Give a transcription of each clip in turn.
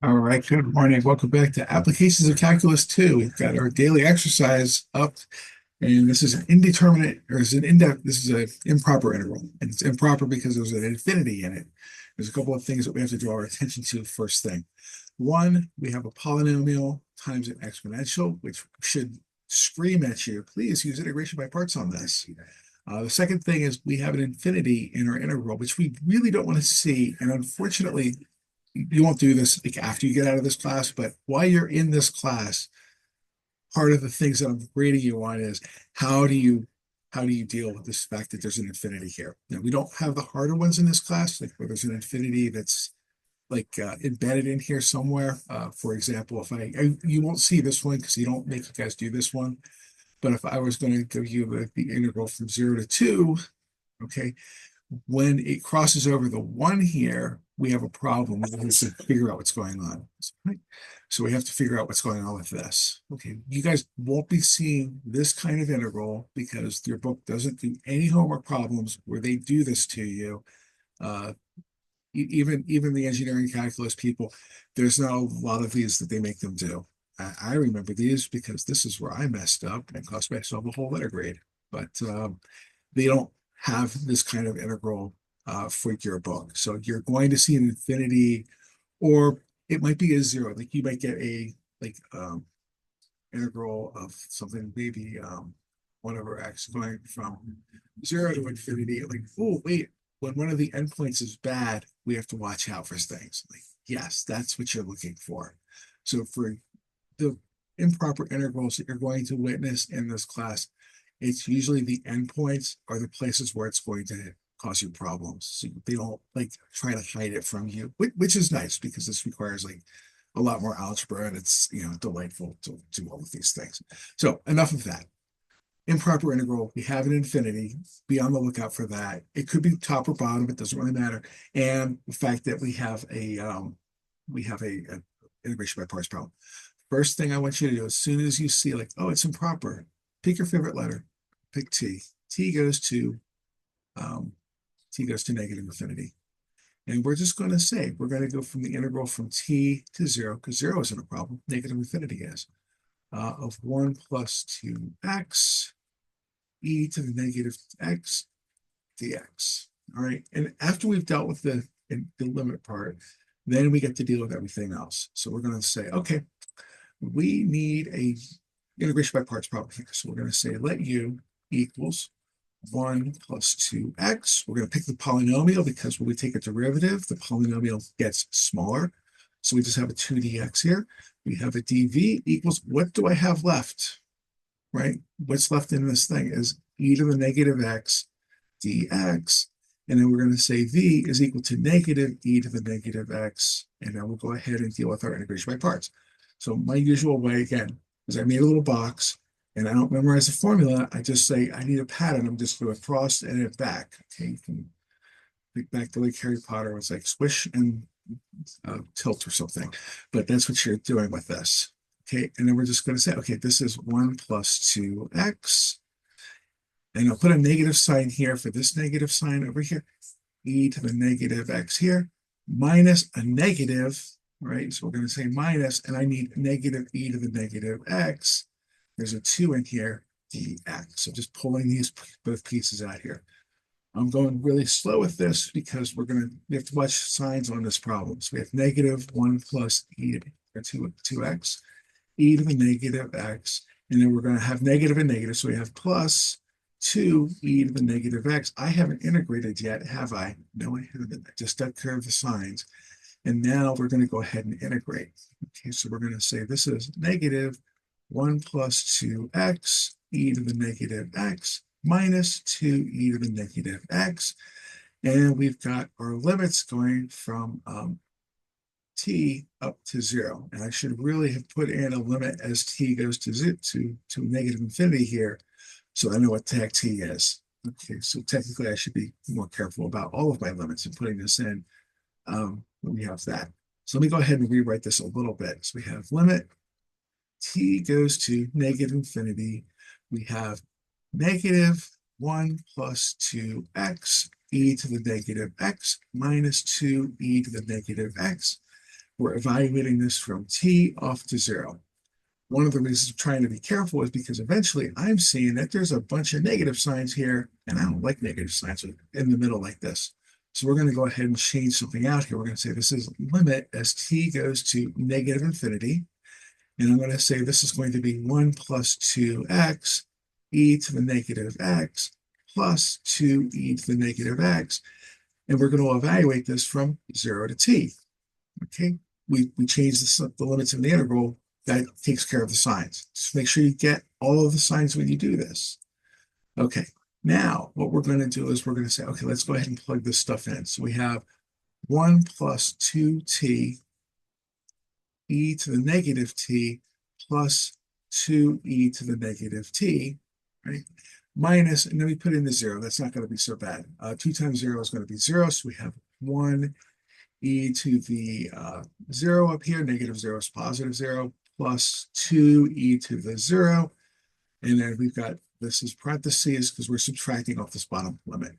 All right, good morning. Welcome back to Applications of Calculus 2. We've got our daily exercise up, and this is an indeterminate, or is an index, this is an improper integral. And it's improper because there's an infinity in it. There's a couple of things that we have to draw our attention to first thing. One, we have a polynomial times an exponential, which should scream at you, please use integration by parts on this. The second thing is we have an infinity in our integral, which we really don't want to see. And unfortunately, you won't do this like after you get out of this class, but while you're in this class, part of the things that I'm grading you on is how do you how do you deal with this fact that there's an infinity here? Now, we don't have the harder ones in this class, like where there's an infinity that's like embedded in here somewhere. For example, if you won't see this one because you don't make you guys do this one, but if I was going to give you the integral from 0 to 2, okay, when it crosses over the 1 here, we have a problem. We have to figure out what's going on. Right? So we have to figure out what's going on with this. Okay, you guys won't be seeing this kind of integral because your book doesn't do any homework problems where they do this to you. Uh, even the engineering calculus people, there's not a lot of these that they make them do. I remember these because this is where I messed up and cost myself a whole letter grade. But they don't have this kind of integral for your book. So you're going to see an infinity, or it might be a zero. Like you might get a like integral of something, maybe 1/x going from 0 to infinity. Like, oh, wait, when one of the endpoints is bad, we have to watch out for things. Like, yes, that's what you're looking for. So for the improper integrals that you're going to witness in this class, it's usually the endpoints are the places where it's going to cause you problems. So they don't like try to hide it from you, which is nice because this requires like a lot more algebra and it's delightful to do all of these things. So enough of that. Improper integral, we have an infinity. Be on the lookout for that. It could be top or bottom, it doesn't really matter. And the fact that we have a integration by parts problem. First thing I want you to do, as soon as you see like, oh, it's improper, pick your favorite letter, pick T. T goes to um, negative infinity. And we're just going to say, we're going to go from the integral from T to 0, because 0 isn't a problem, negative infinity is, of 1 plus 2x e to the negative x dx. All right. And after we've dealt with the limit part, then we get to deal with everything else. So we're going to say, okay, we need a integration by parts problem here. So we're going to say let u equals 1 plus 2x. We're going to pick the polynomial because when we take a derivative, the polynomial gets smaller. So we just have a 2dx here. We have a dv equals, what do I have left? Right? What's left in this thing is e to the negative x dx. And then we're going to say v is equal to negative e to the negative x. And then we'll go ahead and deal with our integration by parts. So my usual way, again, is I made a little box and I don't memorize the formula. I just say, I need a pattern. I'm just going to cross and it back. Okay, you can think back to like Harry Potter. It's like swish and tilt or something. But that's what you're doing with this. Okay, and then we're just going to say, okay, this is 1 plus 2x. And I'll put a negative sign here for this negative sign over here, e to the negative x here, minus a negative, right? So we're going to say minus, and I need negative e to the negative x. There's a 2 in here, dx. So just pulling these both pieces out here. I'm going really slow with this because we have to watch signs on this problem. So we have negative 1 plus e to 2x, e to the negative x, and then we're going to have negative and negative. So we have plus 2e to the negative x. I haven't integrated yet, have I? No, I haven't. I just duck curve the signs. And now we're going to go ahead and integrate. Okay, so we're going to say this is negative 1 plus 2x e to the negative x minus 2e to the negative x. And we've got our limits going from t up to 0. And I should really have put in a limit as t goes to negative infinity here, so I know what tag t is. Okay, so technically I should be more careful about all of my limits and putting this in when we have that. So let me go ahead and rewrite this a little bit. So we have limit t goes to negative infinity. We have negative 1 plus 2x e to the negative x minus 2e to the negative x. We're evaluating this from t off to 0. One of the reasons I'm trying to be careful is because eventually I'm seeing that there's a bunch of negative signs here, and I don't like negative signs in the middle like this. So we're going to go ahead and change something out here. We're going to say this is limit as t goes to negative infinity. And I'm going to say this is going to be 1 plus 2x e to the negative x plus 2e to the negative x. And we're going to evaluate this from 0 to t. Okay, we change the limits in the integral. That takes care of the signs. Just make sure you get all of the signs when you do this. Okay, now what we're going to do is we're going to say, okay, let's go ahead and plug this stuff in. So we have 1 plus 2t e to the negative t plus 2e to the negative t, right? Minus, and then we put in the 0. That's not going to be so bad. 2 times 0 is going to be 0, so we have 1 e to the 0 up here, negative 0 is positive 0, plus 2e to the 0. And then we've got, this is parentheses because we're subtracting off this bottom limit.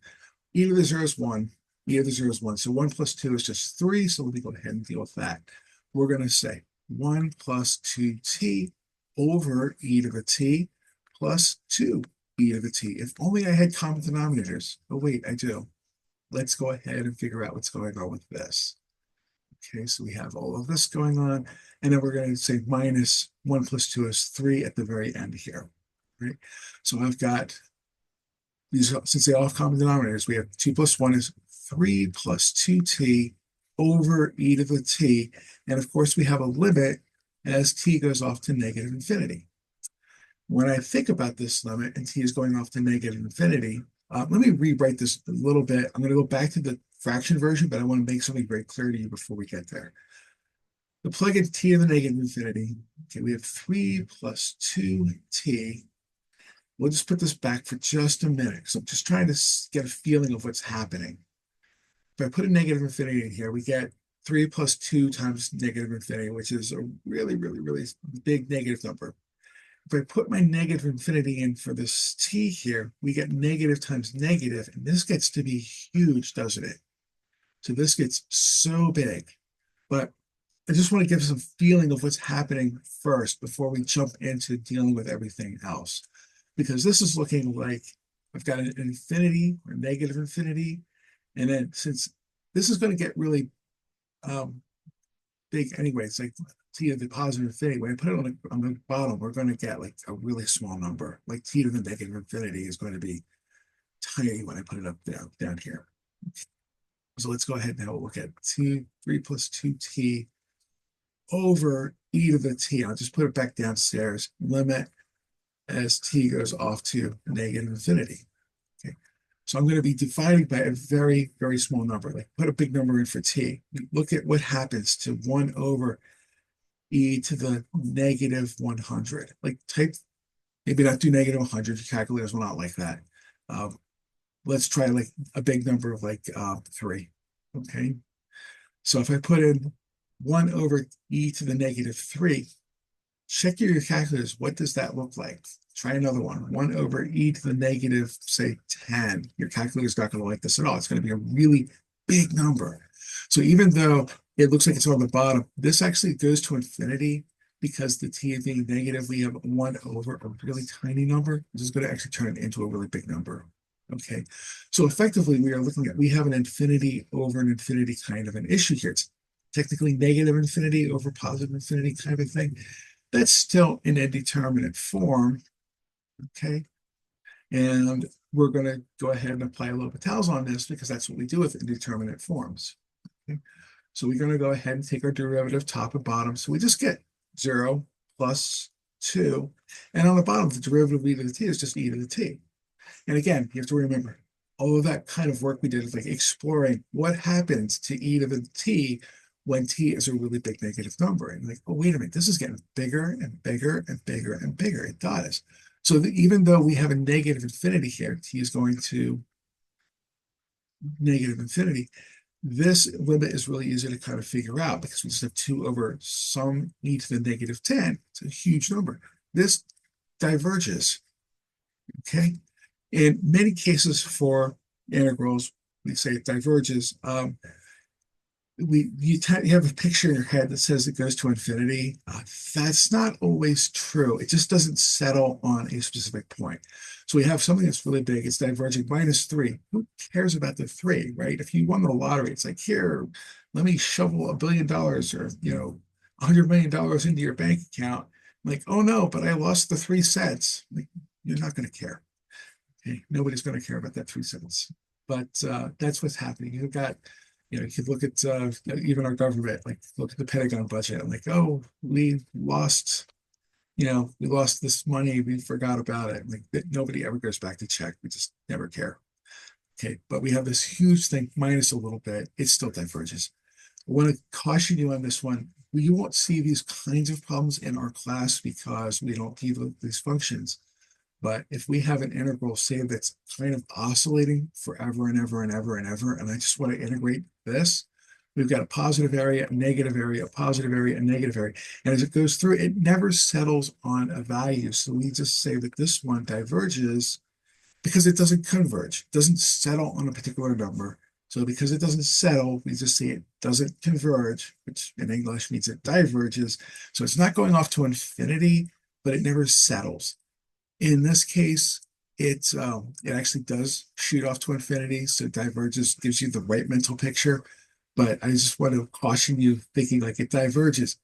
E to the 0 is 1, e to the 0 is 1. So 1 plus 2 is just 3. So let me go ahead and deal with that. We're going to say 1 plus 2t over e to the t plus 2e to the t. If only I had common denominators. Oh, wait, I do. Let's go ahead and figure out what's going on with this. Okay, so we have all of this going on, and then we're going to say minus 1 plus 2 is 3 at the very end here, right? So I've got these, since they all have common denominators, we have 2 plus 1 is 3 plus 2t over e to the t, and of course we have a limit as t goes off to negative infinity. When I think about this limit and t is going off to negative infinity, let me rewrite this a little bit. I'm going to go back to the fraction version, but I want to make something very clear to you before we get there. The plug in t to the negative infinity. Okay, we have 3 plus 2t. We'll just put this back for just a minute because I'm just trying to get a feeling of what's happening. If I put a negative infinity in here, we get 3 plus 2 times negative infinity, which is a really, really, really big negative number. If I put my negative infinity in for this t here, we get negative times negative, and this gets to be huge, doesn't it? So this gets so big. But I just want to give some feeling of what's happening first before we jump into dealing with everything else. Because this is looking like I've got an infinity or negative infinity. And then since this is going to get really big anyway, it's like t to the positive infinity. When I put it on the bottom, we're going to get like a really small number. Like t to the negative infinity is going to be tiny when I put it up down here. So let's go ahead now. We'll look at 3 plus 2t over e to the t. I'll just put it back downstairs. Limit as t goes off to negative infinity. Okay. So I'm going to be dividing by a very, very small number. Like put a big number in for t. Look at what happens to 1 over e to the negative 100. Like type, maybe not do negative 100. Your calculators will not like that. Let's try like a big number of like 3. Okay. So if I put in 1 over e to the negative 3, check your calculators. What does that look like? Try another one. 1 over e to the negative, say, 10. Your calculator's not going to like this at all. It's going to be a really big number. So even though it looks like it's on the bottom, this actually goes to infinity because the t being negative, we have 1 over a really tiny number. This is going to actually turn it into a really big number. Okay, so effectively we are looking at, we have an infinity over an infinity kind of an issue here. It's technically negative infinity over positive infinity kind of a thing. That's still an indeterminate form, okay? And we're going to go ahead and apply L'Hopital's on this because that's what we do with indeterminate forms. Okay? So we're going to go ahead and take our derivative top and bottom. So we just get 0 plus 2. And on the bottom, the derivative of e to the t is just e to the t. And again, you have to remember, all of that kind of work we did is like exploring what happens to e to the t when t is a really big negative number. And like, oh, wait a minute, this is getting bigger and bigger and bigger and bigger. It does. So that even though we have a negative infinity here, t is going to negative infinity, this limit is really easy to kind of figure out because we just have 2 over some e to the negative 10. It's a huge number. This diverges, okay? In many cases for integrals, we say it diverges. you have a picture in your head that says it goes to infinity. That's not always true. It just doesn't settle on a specific point. So we have something that's really big. It's diverging -3. Who cares about the three, right? If you won the lottery, it's like, here, let me shovel $1 billion or $100 million into your bank account. Like, oh no, but I lost the 3 cents. Like, you're not going to care. Okay? Nobody's going to care about that 3 cents. But that's what's happening. You've got, you could look at even our government, like look at the Pentagon budget, and like, oh, we lost this money, we forgot about it. Like nobody ever goes back to check. We just never care. Okay, but we have this huge thing minus a little bit. It still diverges. I want to caution you on this one. You won't see these kinds of problems in our class because we don't do these functions. But if we have an integral, say, that's kind of oscillating forever and ever and ever and ever, and I just want to integrate this, we've got a positive area, a negative area, a positive area, a negative area. And as it goes through, it never settles on a value. So we just say that this one diverges because it doesn't converge, it doesn't settle on a particular number. So because it doesn't settle, we just say it doesn't converge, which in English means it diverges. So it's not going off to infinity, but it never settles. In this case, it actually does shoot off to infinity, so diverges gives you the right mental picture. But I just want to caution you thinking like it diverges.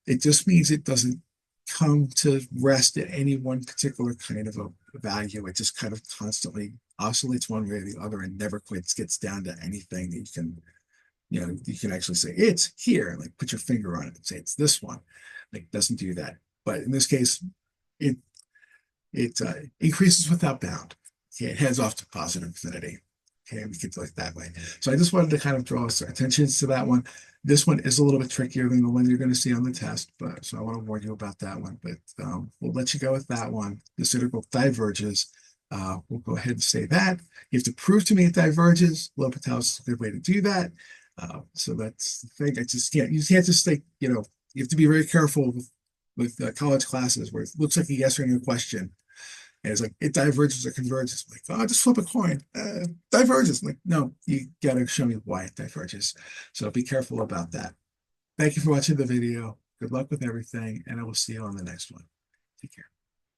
It just means it doesn't come to rest at any one particular kind of a value. It just kind of constantly oscillates one way or the other and never quite gets down to anything that you can actually say it's here, like put your finger on it and say it's this one. Like it doesn't do that. But in this case, it it increases without bound. Okay, it heads off to positive infinity. Okay, we could do it that way. So I just wanted to kind of draw our attention to that one. This one is a little bit trickier than the one you're going to see on the test, but so I want to warn you about that one. But we'll let you go with that one. This integral diverges. We'll go ahead and say that. You have to prove to me it diverges. L'Hopital is a good way to do that. So that's the thing. You can't just think, you have to be very careful with college classes where it looks like a yes or no question. And it's like, it diverges or converges. I'm like, oh, just flip a coin. Diverges. I'm like, no, you got to show me why it diverges. So be careful about that. Thank you for watching the video. Good luck with everything, and I will see you on the next one. Take care.